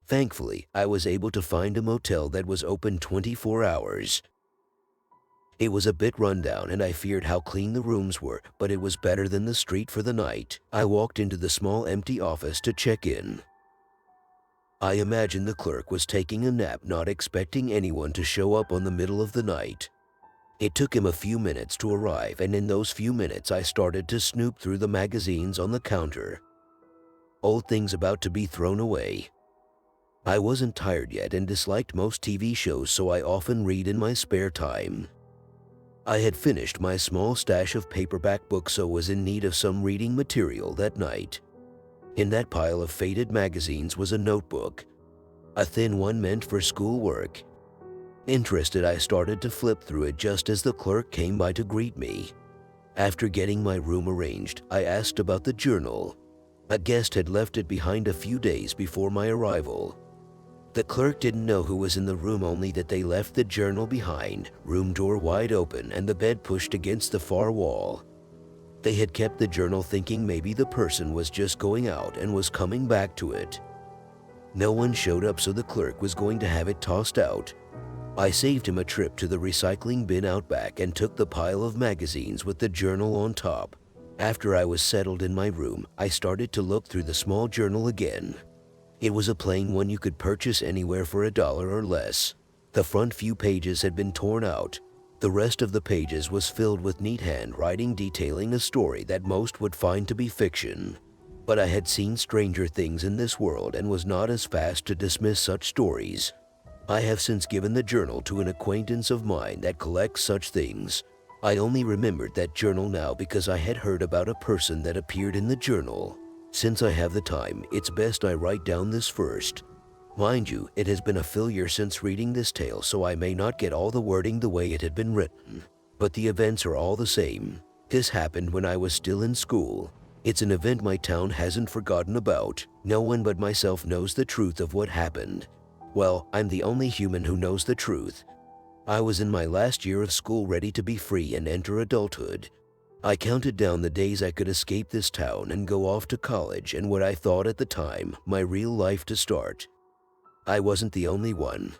Thankfully, I was able to find a motel that was open 24 hours. It was a bit rundown and I feared how clean the rooms were, but it was better than the street for the night. I walked into the small empty office to check in. I imagine the clerk was taking a nap, not expecting anyone to show up on the middle of the night. It took him a few minutes to arrive, and in those few minutes I started to snoop through the magazines on the counter. Old things about to be thrown away. I wasn't tired yet and disliked most TV shows, so I often read in my spare time. I had finished my small stash of paperback books, so was in need of some reading material that night. In that pile of faded magazines was a notebook, a thin one meant for schoolwork. Interested, I started to flip through it just as the clerk came by to greet me. After getting my room arranged, I asked about the journal. A guest had left it behind a few days before my arrival. The clerk didn't know who was in the room, only that they left the journal behind, room door wide open and the bed pushed against the far wall. They had kept the journal, thinking maybe the person was just going out and was coming back to it. No one showed up, so the clerk was going to have it tossed out. I saved him a trip to the recycling bin out back and took the pile of magazines with the journal on top. After I was settled in my room, I started to look through the small journal again. It was a plain one you could purchase anywhere for $1 or less. The front few pages had been torn out. The rest of the pages was filled with neat handwriting detailing a story that most would find to be fiction. But I had seen stranger things in this world and was not as fast to dismiss such stories. I have since given the journal to an acquaintance of mine that collects such things. I only remembered that journal now because I had heard about a person that appeared in the journal. Since I have the time, it's best I write down this first. Mind you, it has been a full year since reading this tale, so I may not get all the wording the way it had been written. But the events are all the same. This happened when I was still in school. It's an event my town hasn't forgotten about. No one but myself knows the truth of what happened. Well, I'm the only human who knows the truth. I was in my last year of school, ready to be free and enter adulthood. I counted down the days I could escape this town and go off to college and what I thought at the time, my real life to start. I wasn't the only one.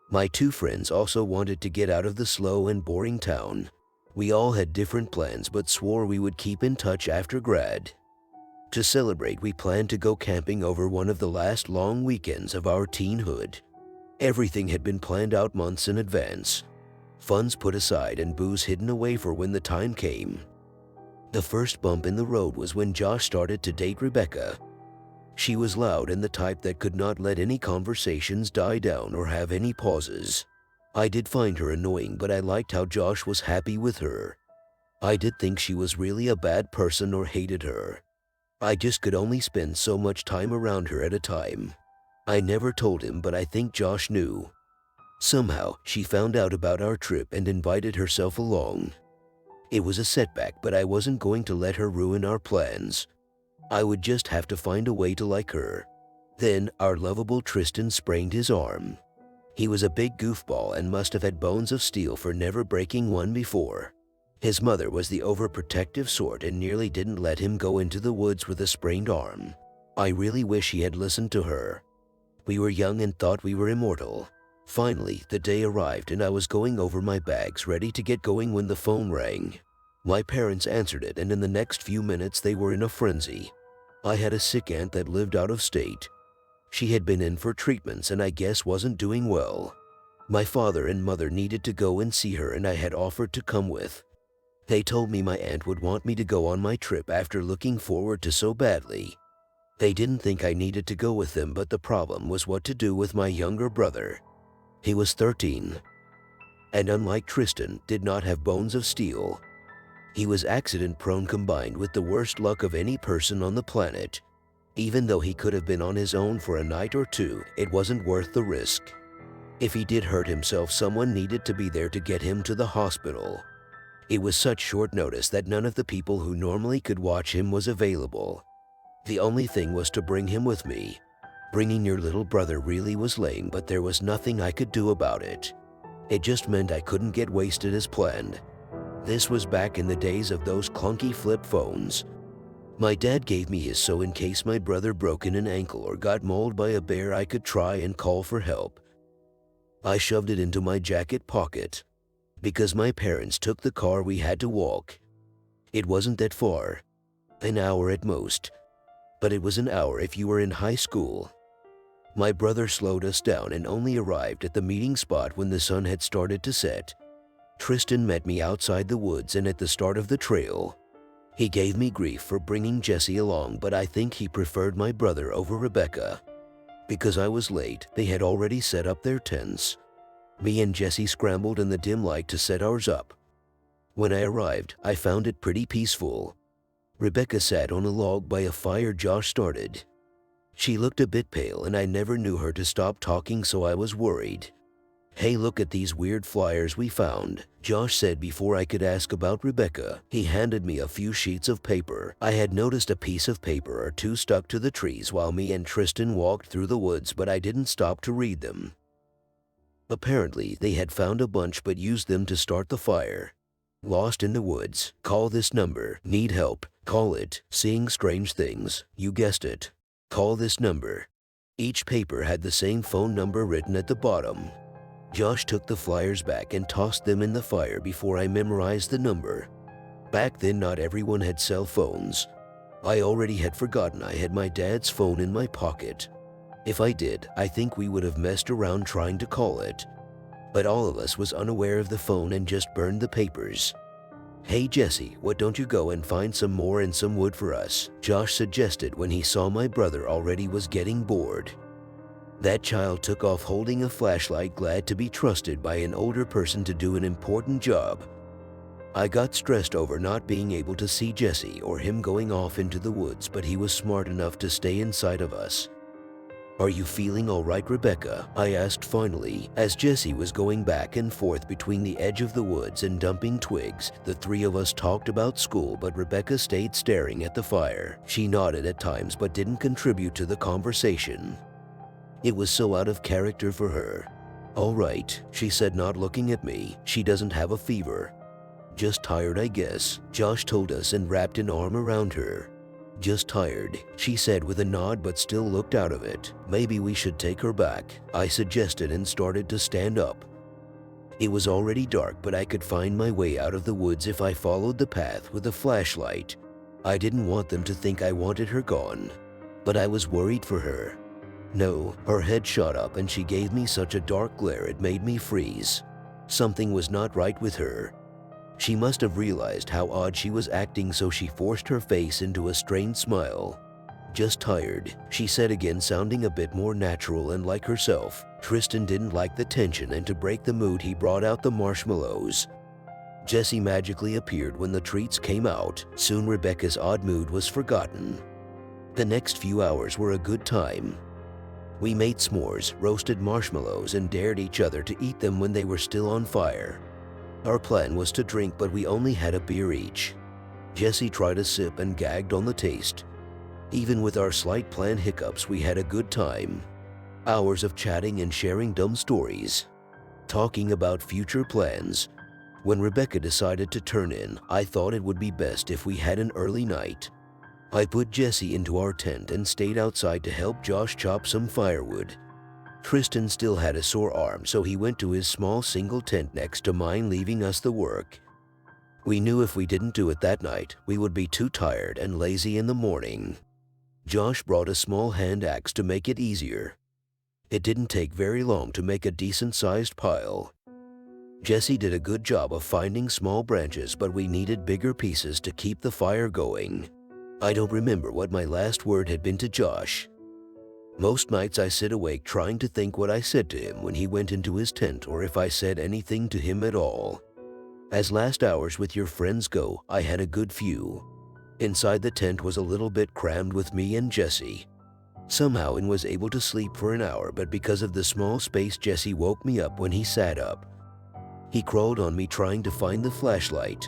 My two friends also wanted to get out of the slow and boring town. We all had different plans but swore we would keep in touch after grad. To celebrate, we planned to go camping over one of the last long weekends of our teenhood. Everything had been planned out months in advance. Funds put aside and booze hidden away for when the time came. The first bump in the road was when Josh started to date Rebecca. She was loud and the type that could not let any conversations die down or have any pauses. I did find her annoying, but I liked how Josh was happy with her. I did think she was really a bad person or hated her. I just could only spend so much time around her at a time. I never told him, but I think Josh knew. Somehow, she found out about our trip and invited herself along. It was a setback, but I wasn't going to let her ruin our plans. I would just have to find a way to like her. Then, our lovable Tristan sprained his arm. He was a big goofball and must have had bones of steel for never breaking one before. His mother was the overprotective sort and nearly didn't let him go into the woods with a sprained arm. I really wish he had listened to her. We were young and thought we were immortal. Finally, the day arrived and I was going over my bags ready to get going when the phone rang. My parents answered it, and in the next few minutes they were in a frenzy. I had a sick aunt that lived out of state. She had been in for treatments and I guess wasn't doing well. My father and mother needed to go and see her and I had offered to come with. They told me my aunt would want me to go on my trip after looking forward to so badly. They didn't think I needed to go with them, but the problem was what to do with my younger brother. He was 13, and unlike Tristan, did not have bones of steel. He was accident-prone combined with the worst luck of any person on the planet. Even though he could have been on his own for a night or two, it wasn't worth the risk. If he did hurt himself, someone needed to be there to get him to the hospital. It was such short notice that none of the people who normally could watch him was available. The only thing was to bring him with me. Bringing your little brother really was lame, but there was nothing I could do about it. It just meant I couldn't get wasted as planned. This was back in the days of those clunky flip phones. My dad gave me his so in case my brother broke an ankle or got mauled by a bear I could try and call for help. I shoved it into my jacket pocket. Because my parents took the car, we had to walk. It wasn't that far, an hour at most, but it was an hour if you were in high school. My brother slowed us down and only arrived at the meeting spot when the sun had started to set. Tristan met me outside the woods and at the start of the trail. He gave me grief for bringing Jesse along, but I think he preferred my brother over Rebecca. Because I was late, they had already set up their tents. Me and Jesse scrambled in the dim light to set ours up. When I arrived, I found it pretty peaceful. Rebecca sat on a log by a fire Josh started. She looked a bit pale and I never knew her to stop talking, so I was worried. "Hey, look at these weird flyers we found," Josh said before I could ask about Rebecca. He handed me a few sheets of paper. I had noticed a piece of paper or two stuck to the trees while me and Tristan walked through the woods, but I didn't stop to read them. Apparently, they had found a bunch but used them to start the fire. Lost in the woods, call this number. Need help, call it. Seeing strange things, you guessed it, call this number. Each paper had the same phone number written at the bottom. Josh took the flyers back and tossed them in the fire before I memorized the number. Back then, not everyone had cell phones. I already had forgotten I had my dad's phone in my pocket. If I did, I think we would have messed around trying to call it. But all of us was unaware of the phone and just burned the papers. "Hey Jesse, what don't you go and find some more and some wood for us?" Josh suggested when he saw my brother already was getting bored. That child took off holding a flashlight, glad to be trusted by an older person to do an important job. I got stressed over not being able to see Jesse or him going off into the woods, but he was smart enough to stay inside of us. "Are you feeling all right, Rebecca?" I asked finally, as Jesse was going back and forth between the edge of the woods and dumping twigs. The three of us talked about school, but Rebecca stayed staring at the fire. She nodded at times but didn't contribute to the conversation. It was so out of character for her. "All right," she said, not looking at me. "She doesn't have a fever. Just tired, I guess," Josh told us and wrapped an arm around her. "Just tired," she said with a nod but still looked out of it. "Maybe we should take her back," I suggested and started to stand up. It was already dark, but I could find my way out of the woods if I followed the path with a flashlight. I didn't want them to think I wanted her gone, but I was worried for her. No, her head shot up and she gave me such a dark glare it made me freeze. Something was not right with her. She must have realized how odd she was acting, so she forced her face into a strained smile. "Just tired," she said again, sounding a bit more natural and like herself. Tristan didn't like the tension, and to break the mood he brought out the marshmallows. Jesse magically appeared when the treats came out. Soon Rebecca's odd mood was forgotten. The next few hours were a good time. We made s'mores, roasted marshmallows, and dared each other to eat them when they were still on fire. Our plan was to drink, but we only had a beer each. Jesse tried a sip and gagged on the taste. Even with our slight planned hiccups, we had a good time. Hours of chatting and sharing dumb stories, talking about future plans. When Rebecca decided to turn in, I thought it would be best if we had an early night. I put Jesse into our tent and stayed outside to help Josh chop some firewood. Tristan still had a sore arm, so he went to his small single tent next to mine, leaving us the work. We knew if we didn't do it that night, we would be too tired and lazy in the morning. Josh brought a small hand axe to make it easier. It didn't take very long to make a decent-sized pile. Jesse did a good job of finding small branches, but we needed bigger pieces to keep the fire going. I don't remember what my last word had been to Josh. Most nights I sit awake trying to think what I said to him when he went into his tent, or if I said anything to him at all. As last hours with your friends go, I had a good few. Inside the tent was a little bit crammed with me and Jesse. Somehow I was able to sleep for an hour, but because of the small space, Jesse woke me up when he sat up. He crawled on me trying to find the flashlight.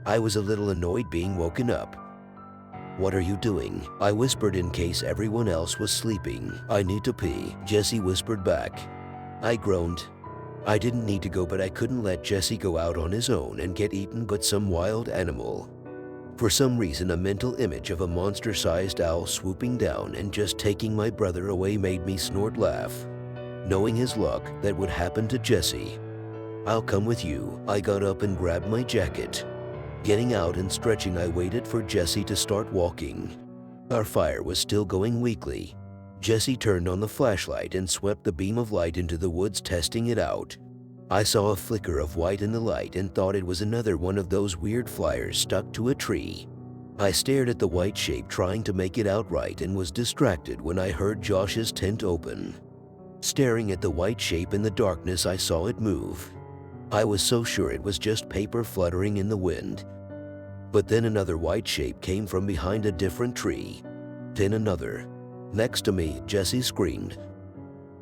I was a little annoyed being woken up. "What are you doing?" I whispered in case everyone else was sleeping. "I need to pee," Jesse whispered back. I groaned. I didn't need to go, but I couldn't let Jesse go out on his own and get eaten by some wild animal. For some reason, a mental image of a monster-sized owl swooping down and just taking my brother away made me snort laugh. Knowing his luck, that would happen to Jesse. "I'll come with you." I got up and grabbed my jacket. Getting out and stretching, I waited for Jesse to start walking. Our fire was still going weakly. Jesse turned on the flashlight and swept the beam of light into the woods, testing it out. I saw a flicker of white in the light and thought it was another one of those weird flyers stuck to a tree. I stared at the white shape, trying to make it out right, and was distracted when I heard Josh's tent open. Staring at the white shape in the darkness, I saw it move. I was so sure it was just paper fluttering in the wind. But then another white shape came from behind a different tree. Then another. Next to me, Jesse screamed.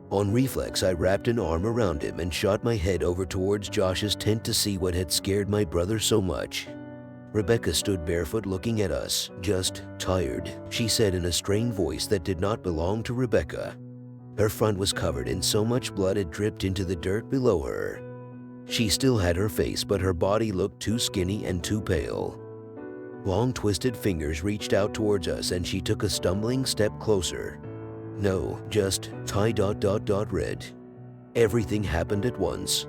On reflex, I wrapped an arm around him and shot my head over towards Josh's tent to see what had scared my brother so much. Rebecca stood barefoot looking at us, just tired, she said in a strained voice that did not belong to Rebecca. Her front was covered in so much blood it dripped into the dirt below her. She still had her face, but her body looked too skinny and too pale. Long twisted fingers reached out towards us and she took a stumbling step closer. No, just red. Everything happened at once.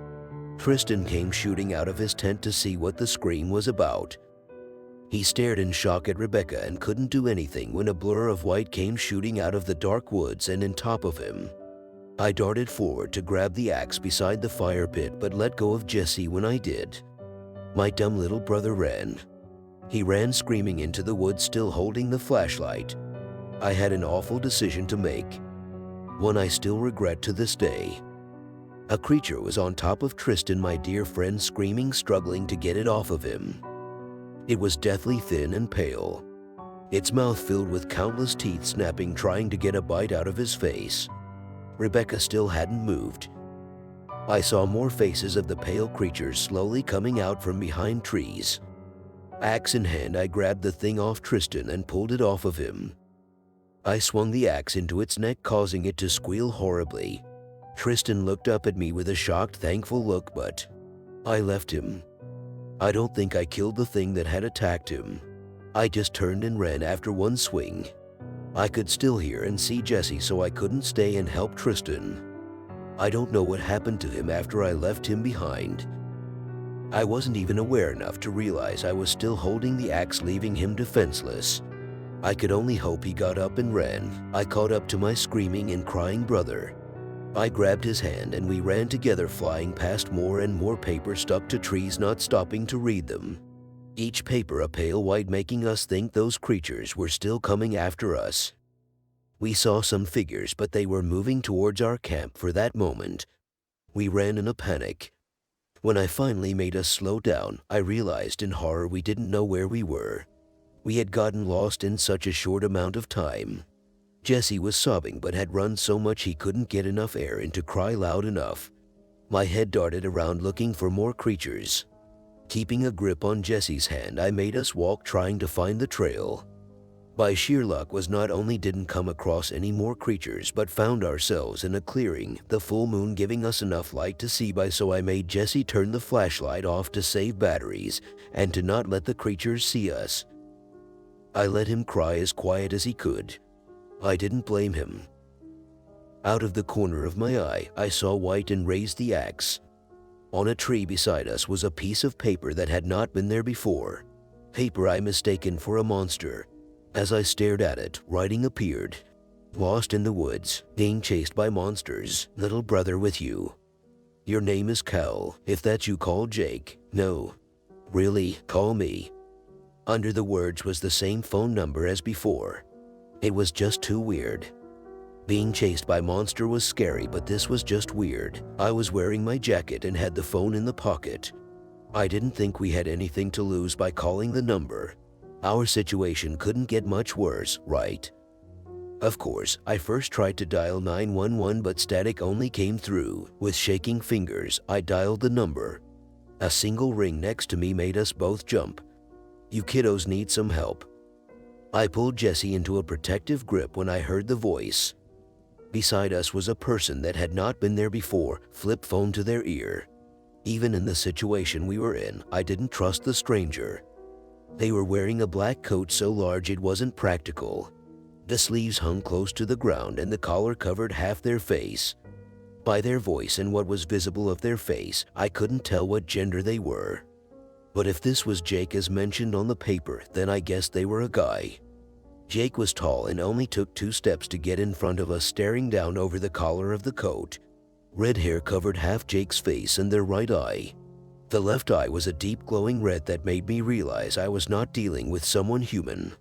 Tristan came shooting out of his tent to see what the scream was about. He stared in shock at Rebecca and couldn't do anything when a blur of white came shooting out of the dark woods and in top of him. I darted forward to grab the axe beside the fire pit, but let go of Jesse when I did. My dumb little brother ran. He ran screaming into the woods, still holding the flashlight. I had an awful decision to make. One I still regret to this day. A creature was on top of Tristan, my dear friend, screaming, struggling to get it off of him. It was deathly thin and pale. Its mouth filled with countless teeth snapping, trying to get a bite out of his face. Rebecca still hadn't moved. I saw more faces of the pale creatures slowly coming out from behind trees. Axe in hand, I grabbed the thing off Tristan and pulled it off of him. I swung the axe into its neck, causing it to squeal horribly. Tristan looked up at me with a shocked, thankful look, but I left him. I don't think I killed the thing that had attacked him. I just turned and ran after one swing. I could still hear and see Jesse, so I couldn't stay and help Tristan. I don't know what happened to him after I left him behind. I wasn't even aware enough to realize I was still holding the axe, leaving him defenseless. I could only hope he got up and ran. I caught up to my screaming and crying brother. I grabbed his hand and we ran together, flying past more and more paper stuck to trees, not stopping to read them. Each paper a pale white, making us think those creatures were still coming after us. We saw some figures, but they were moving towards our camp for that moment. We ran in a panic. When I finally made us slow down, I realized in horror we didn't know where we were. We had gotten lost in such a short amount of time. Jesse was sobbing but had run so much he couldn't get enough air in to cry loud enough. My head darted around looking for more creatures. Keeping a grip on Jesse's hand, I made us walk, trying to find the trail. By sheer luck, was not only didn't come across any more creatures, but found ourselves in a clearing, the full moon giving us enough light to see by, so I made Jesse turn the flashlight off to save batteries and to not let the creatures see us. I let him cry as quiet as he could. I didn't blame him. Out of the corner of my eye, I saw white and raised the axe. On a tree beside us was a piece of paper that had not been there before. Paper I mistaken for a monster. As I stared at it, writing appeared. Lost in the woods, being chased by monsters, little brother with you. Your name is Cal, if that you call Jake. No. Really, call me. Under the words was the same phone number as before. It was just too weird. Being chased by monster was scary, but this was just weird. I was wearing my jacket and had the phone in the pocket. I didn't think we had anything to lose by calling the number. Our situation couldn't get much worse, right? Of course, I first tried to dial 911, but static only came through. With shaking fingers, I dialed the number. A single ring next to me made us both jump. You kiddos need some help. I pulled Jesse into a protective grip when I heard the voice. Beside us was a person that had not been there before, flip phone to their ear. Even in the situation we were in, I didn't trust the stranger. They were wearing a black coat so large it wasn't practical. The sleeves hung close to the ground and the collar covered half their face. By their voice and what was visible of their face, I couldn't tell what gender they were. But if this was Jake as mentioned on the paper, then I guess they were a guy. Jake was tall and only took 2 steps to get in front of us, staring down over the collar of the coat. Red hair covered half Jake's face and their right eye. The left eye was a deep glowing red that made me realize I was not dealing with someone human.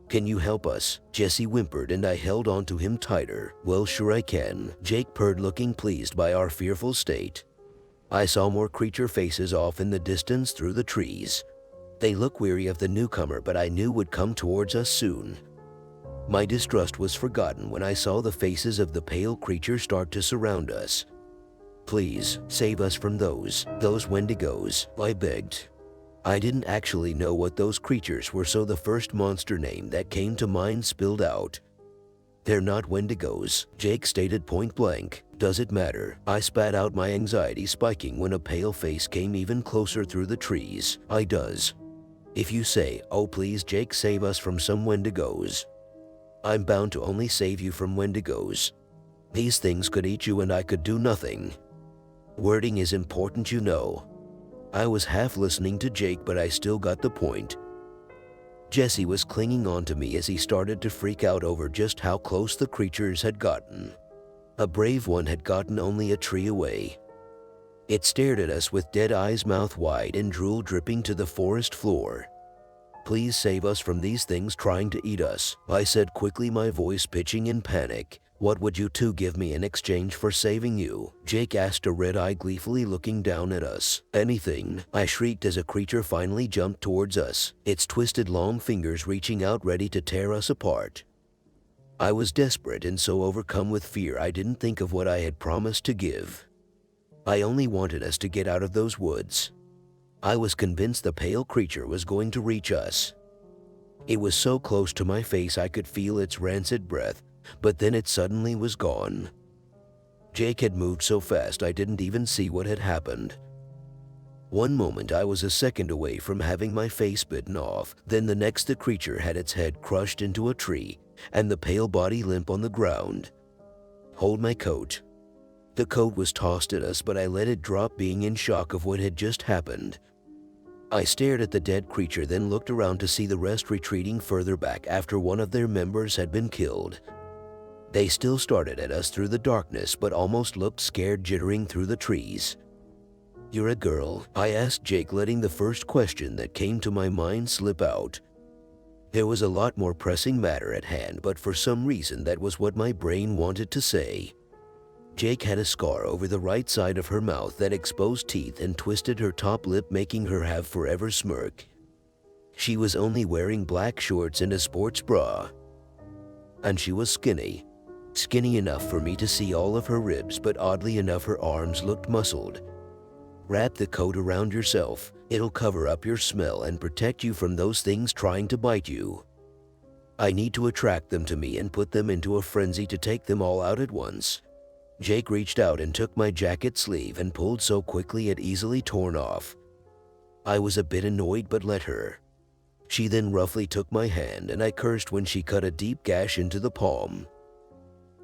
"Can you help us?" Jesse whimpered and I held on to him tighter. "Well, sure I can," Jake purred, looking pleased by our fearful state. I saw more creature faces off in the distance through the trees. They looked weary of the newcomer, but I knew would come towards us soon. My distrust was forgotten when I saw the faces of the pale creatures start to surround us. "Please, save us from those Wendigos," I begged. I didn't actually know what those creatures were, so the first monster name that came to mind spilled out. "They're not Wendigos," Jake stated point blank. "Does it matter?" I spat out, my anxiety spiking when a pale face came even closer through the trees. "I does. If you say, oh please Jake, save us from some Wendigos." "I'm bound to only save you from Wendigos. These things could eat you and I could do nothing. Wording is important, you know." I was half listening to Jake, but I still got the point. Jesse was clinging on to me as he started to freak out over just how close the creatures had gotten. A brave one had gotten only a tree away. It stared at us with dead eyes, mouth wide and drool dripping to the forest floor. "Please save us from these things trying to eat us," I said quickly, my voice pitching in panic. "What would you two give me in exchange for saving you?" Jake asked, a red eye gleefully looking down at us. "Anything," I shrieked as a creature finally jumped towards us, its twisted long fingers reaching out ready to tear us apart. I was desperate and so overcome with fear I didn't think of what I had promised to give. I only wanted us to get out of those woods. I was convinced the pale creature was going to reach us. It was so close to my face I could feel its rancid breath, but then it suddenly was gone. Jake had moved so fast I didn't even see what had happened. One moment I was a second away from having my face bitten off, then the next the creature had its head crushed into a tree and the pale body limp on the ground. "Hold my coat." The coat was tossed at us, but I let it drop, being in shock of what had just happened. I stared at the dead creature, then looked around to see the rest retreating further back after one of their members had been killed. They still started at us through the darkness, but almost looked scared, jittering through the trees. "You're a girl?" I asked Jake, letting the first question that came to my mind slip out. There was a lot more pressing matter at hand, but for some reason that was what my brain wanted to say. Jake had a scar over the right side of her mouth that exposed teeth and twisted her top lip, making her have forever smirk. She was only wearing black shorts and a sports bra. And she was skinny. Skinny enough for me to see all of her ribs, but oddly enough her arms looked muscled. "Wrap the coat around yourself. It'll cover up your smell and protect you from those things trying to bite you. I need to attract them to me and put them into a frenzy to take them all out at once." Jake reached out and took my jacket sleeve and pulled so quickly it easily torn off. I was a bit annoyed but let her. She then roughly took my hand and I cursed when she cut a deep gash into the palm.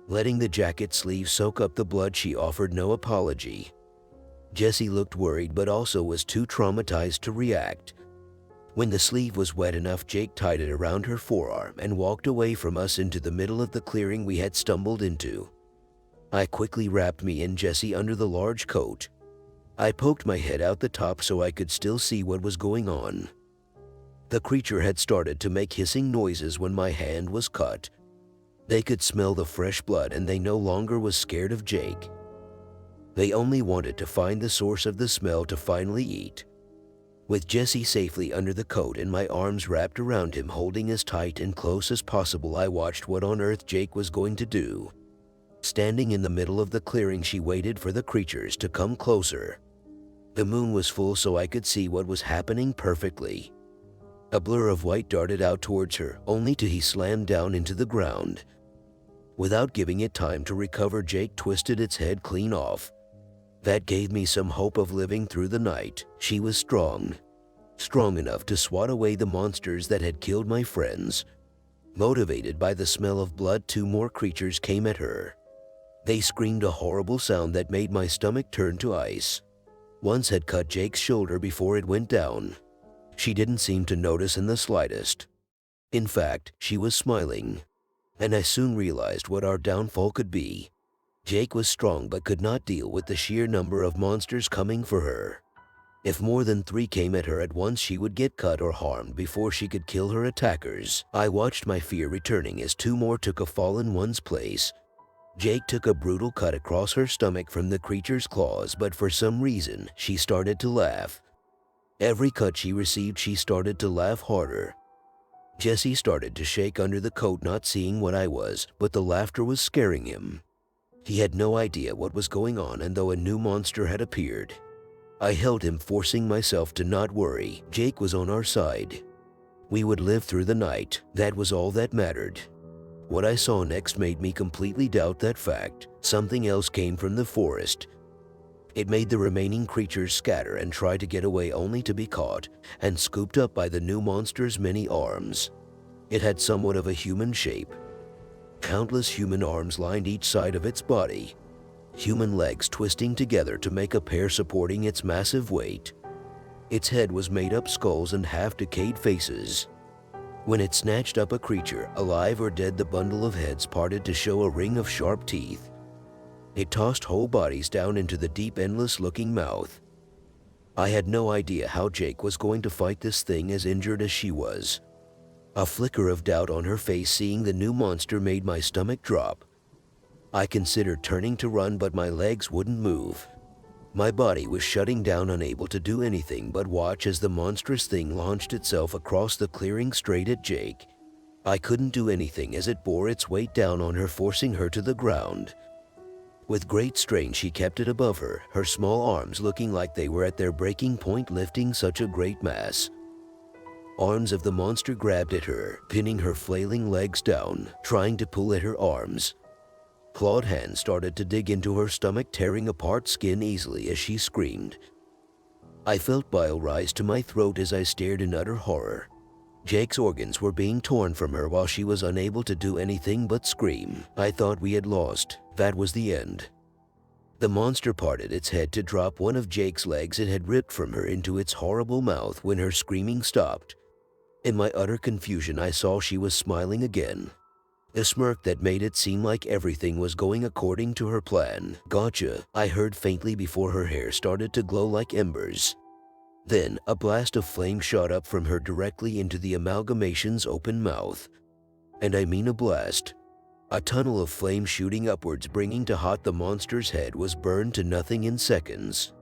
Letting the jacket sleeve soak up the blood, she offered no apology. Jesse looked worried but also was too traumatized to react. When the sleeve was wet enough, Jake tied it around her forearm and walked away from us into the middle of the clearing we had stumbled into. I quickly wrapped me and Jesse under the large coat. I poked my head out the top so I could still see what was going on. The creature had started to make hissing noises when my hand was cut. They could smell the fresh blood and they no longer was scared of Jake. They only wanted to find the source of the smell to finally eat. With Jesse safely under the coat and my arms wrapped around him, holding as tight and close as possible, I watched what on earth Jake was going to do. Standing in the middle of the clearing, she waited for the creatures to come closer. The moon was full so I could see what was happening perfectly. A blur of white darted out towards her, only to he slammed down into the ground. Without giving it time to recover, Jake twisted its head clean off. That gave me some hope of living through the night. She was strong. strong enough to swat away the monsters that had killed my friends. Motivated by the smell of blood, 2 more creatures came at her. They screamed a horrible sound that made my stomach turn to ice. One had cut Jake's shoulder before it went down. She didn't seem to notice in the slightest. In fact, she was smiling. And I soon realized what our downfall could be. Jake was strong but could not deal with the sheer number of monsters coming for her. If more than 3 came at her at once, she would get cut or harmed before she could kill her attackers. I watched my fear returning as 2 more took a fallen one's place. Jake took a brutal cut across her stomach from the creature's claws, but for some reason, she started to laugh. Every cut she received, she started to laugh harder. Jesse started to shake under the coat, not seeing what I was, but the laughter was scaring him. He had no idea what was going on, and though a new monster had appeared, I held him, forcing myself to not worry. Jake was on our side. We would live through the night. That was all that mattered. What I saw next made me completely doubt that fact. Something else came from the forest. It made the remaining creatures scatter and try to get away, only to be caught and scooped up by the new monster's many arms. It had somewhat of a human shape. Countless human arms lined each side of its body. Human legs twisting together to make a pair supporting its massive weight. Its head was made up skulls and half-decayed faces. When it snatched up a creature, alive or dead, the bundle of heads parted to show a ring of sharp teeth. It tossed whole bodies down into the deep, endless-looking mouth. I had no idea how Jake was going to fight this thing, as injured as she was. A flicker of doubt on her face seeing the new monster made my stomach drop. I considered turning to run, but my legs wouldn't move. My body was shutting down, unable to do anything but watch as the monstrous thing launched itself across the clearing straight at Jake. I couldn't do anything as it bore its weight down on her, forcing her to the ground. With great strain, she kept it above her, her small arms looking like they were at their breaking point, lifting such a great mass. Arms of the monster grabbed at her, pinning her flailing legs down, trying to pull at her arms. Clawed hands started to dig into her stomach, tearing apart skin easily as she screamed. I felt bile rise to my throat as I stared in utter horror. Jake's organs were being torn from her while she was unable to do anything but scream. I thought we had lost. That was the end. The monster parted its head to drop one of Jake's legs it had ripped from her into its horrible mouth when her screaming stopped. In my utter confusion, I saw she was smiling again. A smirk that made it seem like everything was going according to her plan. "Gotcha," I heard faintly before her hair started to glow like embers. Then, a blast of flame shot up from her directly into the amalgamation's open mouth. And I mean a blast. A tunnel of flame shooting upwards, bringing to hot the monster's head, was burned to nothing in seconds.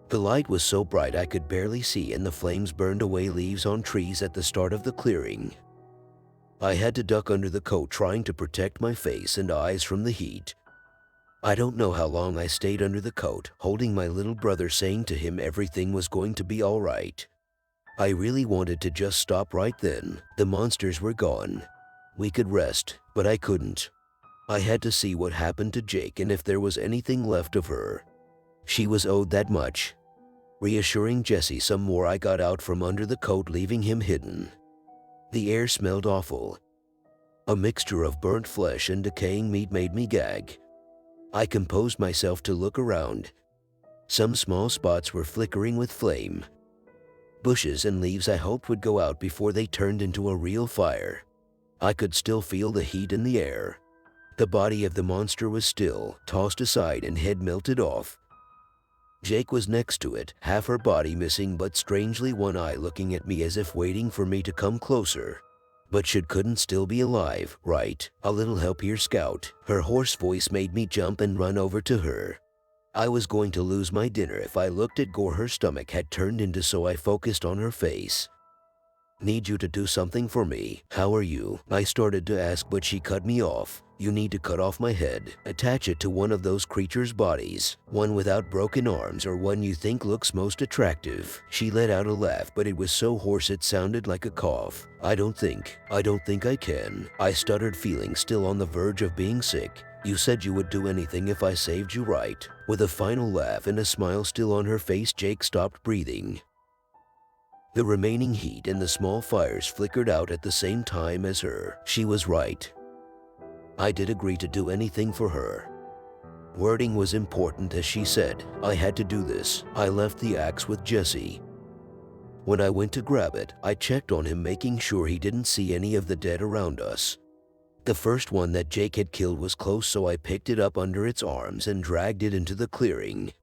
The light was so bright I could barely see, and the flames burned away leaves on trees at the start of the clearing. I had to duck under the coat, trying to protect my face and eyes from the heat. I don't know how long I stayed under the coat, holding my little brother, saying to him everything was going to be all right. I really wanted to just stop right then. The monsters were gone. We could rest, but I couldn't. I had to see what happened to Jake and if there was anything left of her. She was owed that much. Reassuring Jesse some more, I got out from under the coat, leaving him hidden. The air smelled awful. A mixture of burnt flesh and decaying meat made me gag. I composed myself to look around. Some small spots were flickering with flame. Bushes and leaves I hoped would go out before they turned into a real fire. I could still feel the heat in the air. The body of the monster was still, tossed aside and head melted off. Jake was next to it, half her body missing, but strangely one eye looking at me as if waiting for me to come closer. But she couldn't still be alive, right? "A little help here, Scout." Her hoarse voice made me jump and run over to her. I was going to lose my dinner if I looked at gore her stomach had turned into, so I focused on her face. "Need you to do something for me. How are you?" I started to ask, but she cut me off. "You need to cut off my head. Attach it to one of those creatures' bodies. One without broken arms, or one you think looks most attractive." She let out a laugh, but it was so hoarse it sounded like a cough. I don't think I can." I stuttered, feeling still on the verge of being sick. "You said you would do anything if I saved you, right?" With a final laugh and a smile still on her face, Jake stopped breathing. The remaining heat and the small fires flickered out at the same time as her. She was right. I did agree to do anything for her. Wording was important, as she said. I had to do this. I left the axe with Jesse. When I went to grab it, I checked on him, making sure he didn't see any of the dead around us. The first one that Jake had killed was close, so I picked it up under its arms and dragged it into the clearing.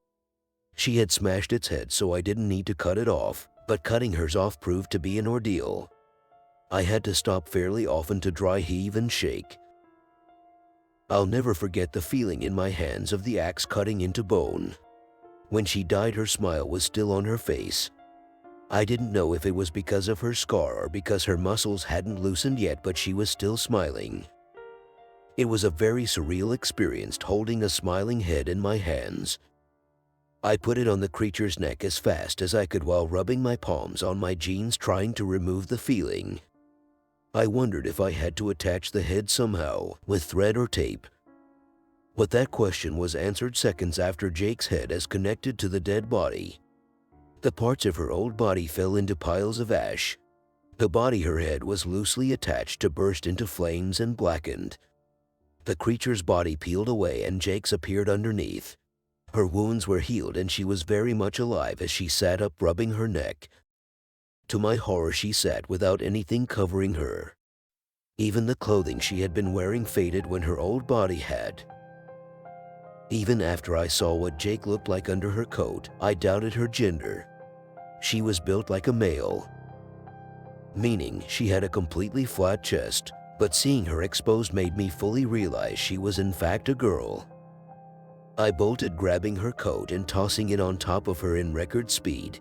She had smashed its head, so I didn't need to cut it off, but cutting hers off proved to be an ordeal. I had to stop fairly often to dry heave and shake. I'll never forget the feeling in my hands of the axe cutting into bone. When she died, her smile was still on her face. I didn't know if it was because of her scar or because her muscles hadn't loosened yet, but she was still smiling. It was a very surreal experience holding a smiling head in my hands. I put it on the creature's neck as fast as I could while rubbing my palms on my jeans, trying to remove the feeling. I wondered if I had to attach the head somehow, with thread or tape. But that question was answered seconds after Jake's head as connected to the dead body. The parts of her old body fell into piles of ash. The body her head was loosely attached to burst into flames and blackened. The creature's body peeled away and Jake's appeared underneath. Her wounds were healed and she was very much alive as she sat up, rubbing her neck. To my horror, she sat without anything covering her. Even the clothing she had been wearing faded when her old body had. Even after I saw what Jake looked like under her coat, I doubted her gender. She was built like a male, meaning she had a completely flat chest, but seeing her exposed made me fully realize she was in fact a girl. I bolted, grabbing her coat and tossing it on top of her in record speed.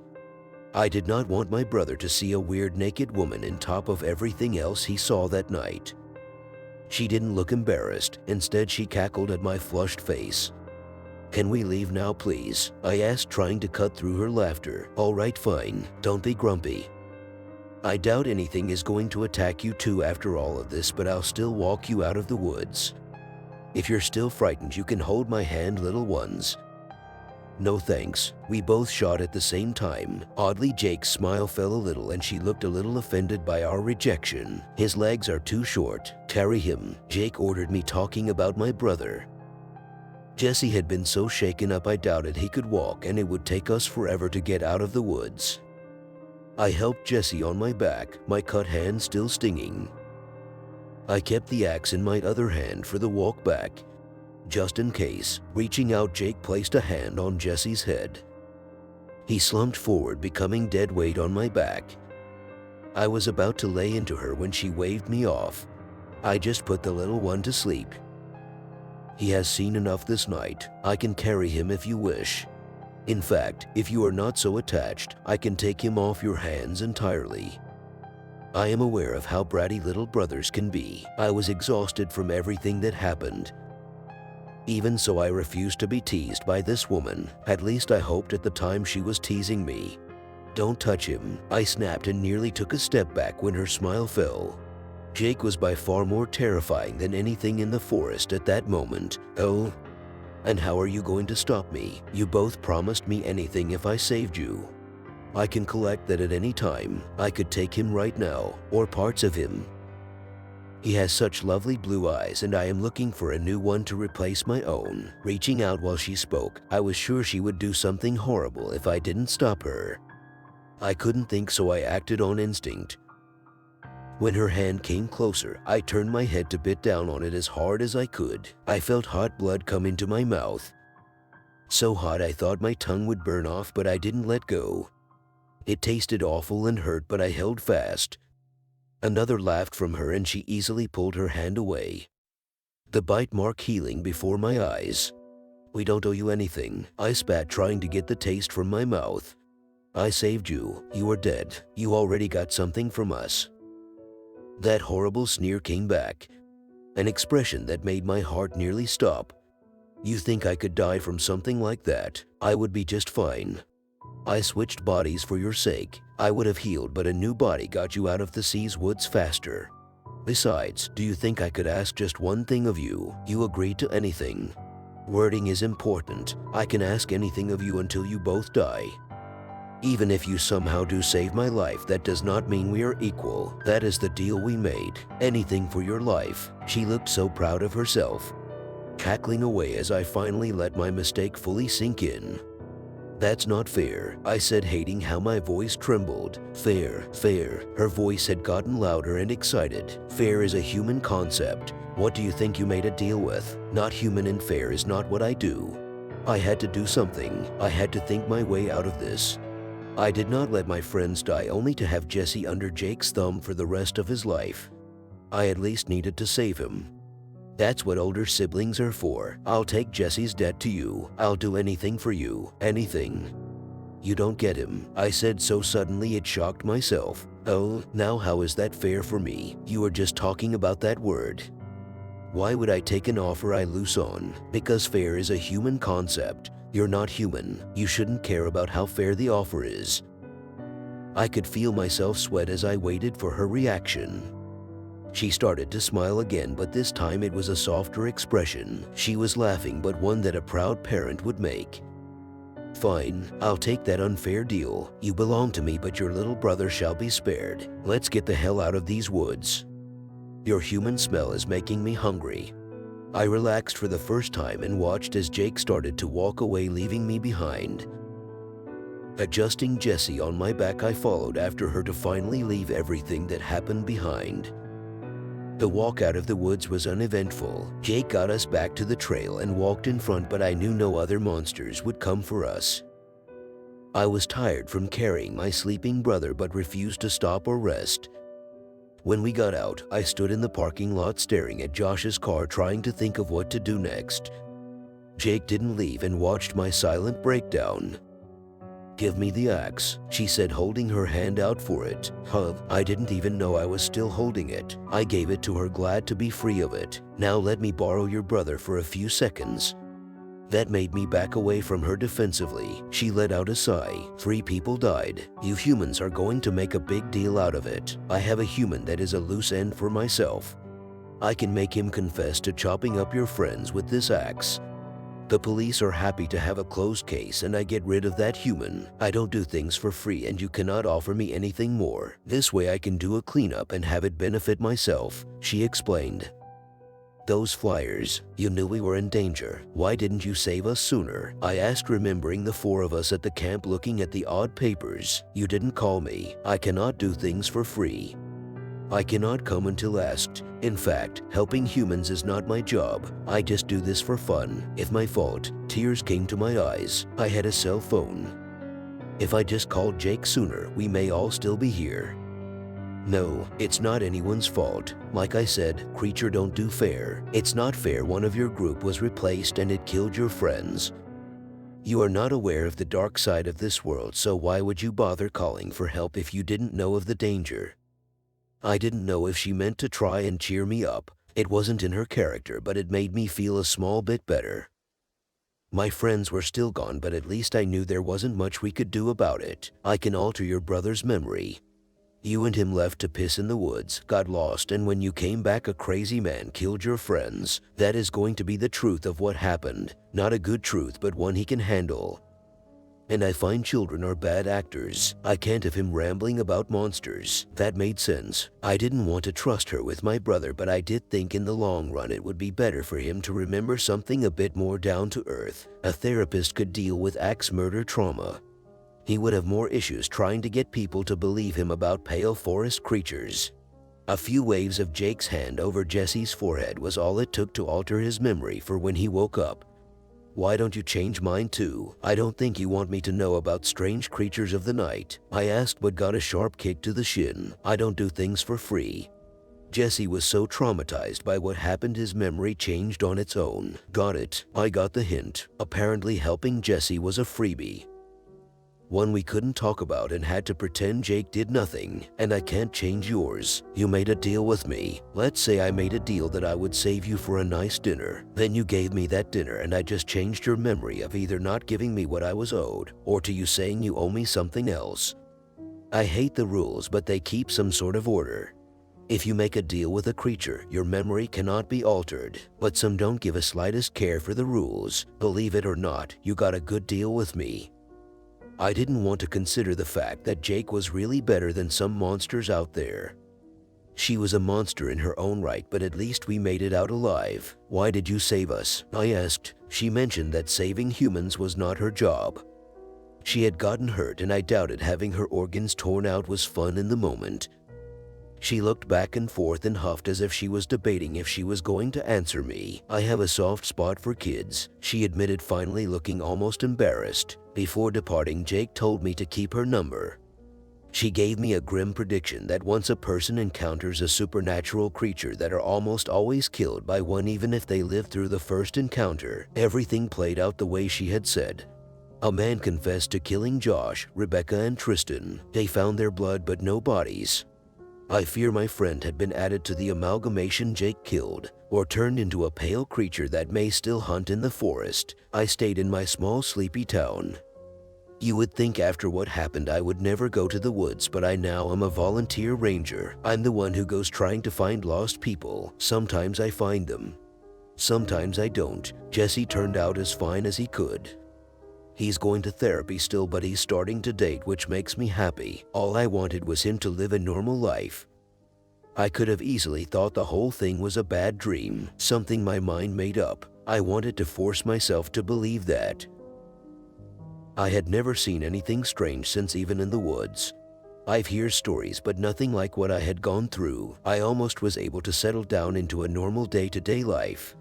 I did not want my brother to see a weird naked woman on top of everything else he saw that night. She didn't look embarrassed. Instead, she cackled at my flushed face. "Can we leave now, please?" I asked, trying to cut through her laughter. "All right, fine. Don't be grumpy. I doubt anything is going to attack you two after all of this, but I'll still walk you out of the woods. If you're still frightened, you can hold my hand, little ones." "No thanks." We both shot at the same time. Oddly, Jake's smile fell a little and she looked a little offended by our rejection. "His legs are too short. Carry him," Jake ordered me, talking about my brother. Jesse had been so shaken up I doubted he could walk, and it would take us forever to get out of the woods. I helped Jesse on my back, my cut hand still stinging. I kept the axe in my other hand for the walk back, just in case. Reaching out, Jake placed a hand on Jesse's head. He slumped forward, becoming dead weight on my back. I was about to lay into her when she waved me off. "I just put the little one to sleep. He has seen enough this night. I can carry him if you wish. In fact, if you are not so attached, I can take him off your hands entirely." I am aware of how bratty little brothers can be. I was exhausted from everything that happened. Even so, I refused to be teased by this woman. At least I hoped at the time she was teasing me. "Don't touch him," I snapped, and nearly took a step back when her smile fell. Jake was by far more terrifying than anything in the forest at that moment. "Oh? And how are you going to stop me? You both promised me anything if I saved you. I can collect that at any time. I could take him right now, or parts of him. He has such lovely blue eyes, and I am looking for a new one to replace my own." Reaching out while she spoke, I was sure she would do something horrible if I didn't stop her. I couldn't think, so I acted on instinct. When her hand came closer, I turned my head to bit down on it as hard as I could. I felt hot blood come into my mouth. So hot I thought my tongue would burn off, but I didn't let go. It tasted awful and hurt, but I held fast. Another laughed from her and she easily pulled her hand away, the bite mark healing before my eyes. "We don't owe you anything," I spat, trying to get the taste from my mouth. "I saved you. You are dead. You already got something from us." That horrible sneer came back, an expression that made my heart nearly stop. "You think I could die from something like that? I would be just fine. I switched bodies for your sake. I would have healed, but a new body got you out of the sea's woods faster. Besides, do you think I could ask just one thing of you? You agreed to anything. Wording is important. I can ask anything of you until you both die." Even if you somehow do save my life, that does not mean we are equal. That is the deal we made. Anything for your life." She looked so proud of herself, cackling away as I finally let my mistake fully sink in. "That's not fair," I said, hating how my voice trembled. "Fair, fair." Her voice had gotten louder and excited. "Fair is a human concept. What do you think you made a deal with? Not human, and fair is not what I do. I had to do something. I had to think my way out of this. I did not let my friends die only to have Jesse under Jake's thumb for the rest of his life. I at least needed to save him. That's what older siblings are for. I'll take Jesse's debt to you. I'll do anything for you. Anything." "You don't get him," I said so suddenly it shocked myself. "Oh, now how is that fair for me? You were just talking about that word. Why would I take an offer I lose on? Because fair is a human concept. You're not human. You shouldn't care about how fair the offer is." I could feel myself sweat as I waited for her reaction. She started to smile again, but this time it was a softer expression. She was laughing, but one that a proud parent would make. "Fine, I'll take that unfair deal. You belong to me, but your little brother shall be spared. Let's get the hell out of these woods. Your human smell is making me hungry." I relaxed for the first time and watched as Jake started to walk away, leaving me behind. Adjusting Jesse on my back, I followed after her to finally leave everything that happened behind. The walk out of the woods was uneventful. Jake got us back to the trail and walked in front, but I knew no other monsters would come for us. I was tired from carrying my sleeping brother but refused to stop or rest. When we got out, I stood in the parking lot staring at Josh's car, trying to think of what to do next. Jake didn't leave and watched my silent breakdown. "Give me the axe," she said, holding her hand out for it. I didn't even know I was still holding it. I gave it to her, glad to be free of it. "Now let me borrow your brother for a few seconds." That made me back away from her defensively. She let out a sigh. 3 people died. You humans are going to make a big deal out of it. I have a human that is a loose end for myself. I can make him confess to chopping up your friends with this axe. The police are happy to have a closed case and I get rid of that human. I don't do things for free and you cannot offer me anything more. This way I can do a cleanup and have it benefit myself," she explained. "Those flyers, you knew we were in danger. Why didn't you save us sooner?" I asked, remembering the 4 of us at the camp looking at the odd papers. "You didn't call me. I cannot do things for free. I cannot come until asked. In fact, helping humans is not my job. I just do this for fun. It's my fault." Tears came to my eyes. I had a cell phone. "If I just called Jake sooner, we may all still be here." "No, it's not anyone's fault. Like I said, creature don't do fair. It's not fair one of your group was replaced and it killed your friends. You are not aware of the dark side of this world, so why would you bother calling for help if you didn't know of the danger?" I didn't know if she meant to try and cheer me up. It wasn't in her character, but it made me feel a small bit better. My friends were still gone, but at least I knew there wasn't much we could do about it. "I can alter your brother's memory. You and him left to piss in the woods, got lost, and when you came back a crazy man killed your friends. That is going to be the truth of what happened. Not a good truth, but one he can handle. And I find children are bad actors. I can't have him rambling about monsters." That made sense. I didn't want to trust her with my brother, but I did think in the long run it would be better for him to remember something a bit more down to earth. A therapist could deal with axe murder trauma. He would have more issues trying to get people to believe him about pale forest creatures. A few waves of Jake's hand over Jesse's forehead was all it took to alter his memory for when he woke up. "Why don't you change mine too? I don't think you want me to know about strange creatures of the night," I asked, but got a sharp kick to the shin. "I don't do things for free." Jesse was so traumatized by what happened his memory changed on its own. Got it. I got the hint. Apparently helping Jesse was a freebie. One we couldn't talk about and had to pretend Jake did nothing. And I can't change yours. You made a deal with me. Let's say I made a deal that I would save you for a nice dinner. Then you gave me that dinner and I just changed your memory of either not giving me what I was owed or to you saying you owe me something else. I hate the rules, but they keep some sort of order. If you make a deal with a creature, your memory cannot be altered, but some don't give a slightest care for the rules. Believe it or not, you got a good deal with me. I didn't want to consider the fact that Jake was really better than some monsters out there. She was a monster in her own right, but at least we made it out alive. Why did you save us? I asked. She mentioned that saving humans was not her job. She had gotten hurt, and I doubted having her organs torn out was fun in the moment. She looked back and forth and huffed as if she was debating if she was going to answer me. I have a soft spot for kids, she admitted, finally looking almost embarrassed. Before departing, Jake told me to keep her number. She gave me a grim prediction that once a person encounters a supernatural creature that are almost always killed by one even if they live through the first encounter. Everything played out the way she had said. A man confessed to killing Josh, Rebecca, and Tristan. They found their blood but no bodies. I fear my friend had been added to the amalgamation Jake killed, or turned into a pale creature that may still hunt in the forest. I stayed in my small sleepy town. You would think after what happened I would never go to the woods, but I now am a volunteer ranger. I'm the one who goes trying to find lost people. Sometimes I find them. Sometimes I don't. Jesse turned out as fine as he could. He's going to therapy still, but he's starting to date, which makes me happy. All I wanted was him to live a normal life. I could have easily thought the whole thing was a bad dream, something my mind made up. I wanted to force myself to believe that. I had never seen anything strange since, even in the woods. I've heard stories, but nothing like what I had gone through. I almost was able to settle down into a normal day-to-day life.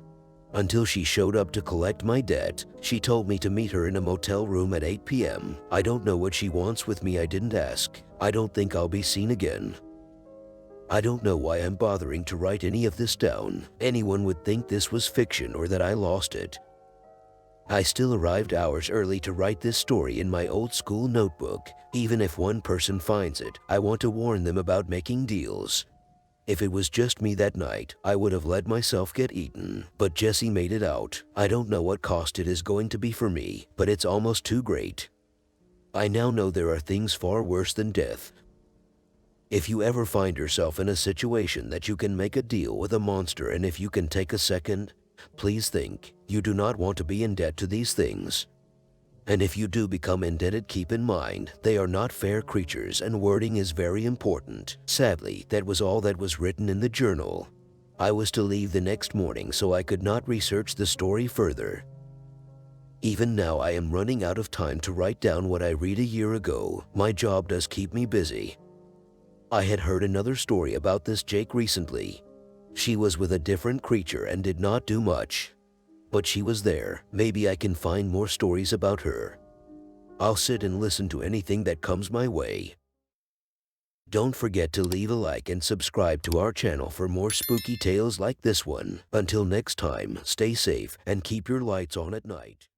Until she showed up to collect my debt. She told me to meet her in a motel room at 8 p.m. I don't know what she wants with me. I didn't ask. I don't think I'll be seen again. I don't know why I'm bothering to write any of this down. Anyone would think this was fiction or that I lost it. I still arrived hours early to write this story in my old school notebook. Even if one person finds it, I want to warn them about making deals. If it was just me that night, I would have let myself get eaten. But Jesse made it out. I don't know what cost it is going to be for me, but it's almost too great. I now know there are things far worse than death. If you ever find yourself in a situation that you can make a deal with a monster, and if you can take a second, please think. You do not want to be in debt to these things. And if you do become indebted, keep in mind, they are not fair creatures, and wording is very important. Sadly, that was all that was written in the journal. I was to leave the next morning, so I could not research the story further. Even now I am running out of time to write down what I read a year ago. My job does keep me busy. I had heard another story about this Jake recently. She was with a different creature and did not do much. But she was there. Maybe I can find more stories about her. I'll sit and listen to anything that comes my way. Don't forget to leave a like and subscribe to our channel for more spooky tales like this one. Until next time, stay safe and keep your lights on at night.